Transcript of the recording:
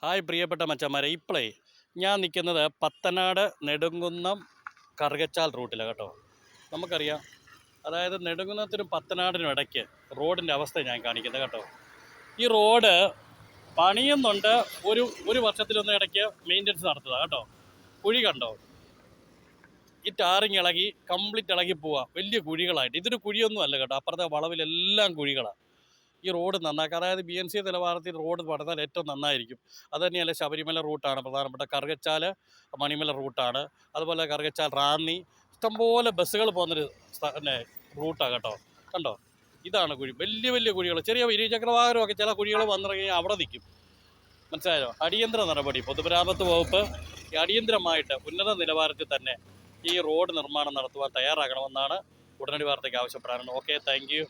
Hi പ്രിയപ്പെട്ട മച്ചന്മാരെ, ഇപ്പോഴേ ഞാൻ നിൽക്കുന്നത് പത്തനാട് നെടുങ്കുന്നം കറുകച്ചാൽ റൂട്ടിലാണ് കേട്ടോ. നമുക്കറിയാം, അതായത് നെടുങ്കുന്നത്തിനും പത്തനാടിനും ഇടയ്ക്ക് റോഡിൻ്റെ അവസ്ഥ ഞാൻ കാണിക്കുന്നത് കേട്ടോ. ഈ റോഡ് പണിയുന്നുണ്ട്, ഒരു വർഷത്തിലൊന്ന് ഇടയ്ക്ക് മെയിൻ്റനൻസ് നടത്തുക കേട്ടോ. കുഴി കണ്ടോ, ഈ ടാറിങ് ഇളകി കംപ്ലീറ്റ് ഇളകി പോവുക, വലിയ കുഴികളായിട്ട്. ഇതൊരു കുഴിയൊന്നും അല്ല കേട്ടോ, അപ്പുറത്തെ വളവിലെല്ലാം കുഴികളാണ്. ഈ റോഡ് നന്നാക്കുക, അതായത് BNC നിലവാരത്തിൽ റോഡ് പണിതാൽ ഏറ്റവും നന്നായിരിക്കും. അത് തന്നെയല്ല, ശബരിമല റൂട്ടാണ് പ്രധാനപ്പെട്ട, കറുകച്ചാൽ മണിമല റൂട്ടാണ്, അതുപോലെ കറുകച്ചാൽ റാന്നി, ഇഷ്ടംപോലെ ബസ്സുകൾ പോകുന്നൊരു റൂട്ടാണ് കേട്ടോ. കണ്ടോ, ഇതാണ് കുഴി, വലിയ വലിയ കുഴികൾ. ചെറിയ ഇരുചക്രവാഹനമൊക്കെ ചില കുഴികൾ വന്നിറങ്ങി അവിടെ നിൽക്കും. മനസ്സിലായോ? അടിയന്തര നടപടി, പൊതുമരാമത്ത് വകുപ്പ് അടിയന്തരമായിട്ട് ഉന്നത നിലവാരത്തിൽ തന്നെ ഈ റോഡ് നിർമ്മാണം നടത്തുവാൻ തയ്യാറാകണമെന്നാണ് ഉടനടി വാർത്തയ്ക്ക് ആവശ്യപ്പെടാറുണ്ട്. Okay, thank you.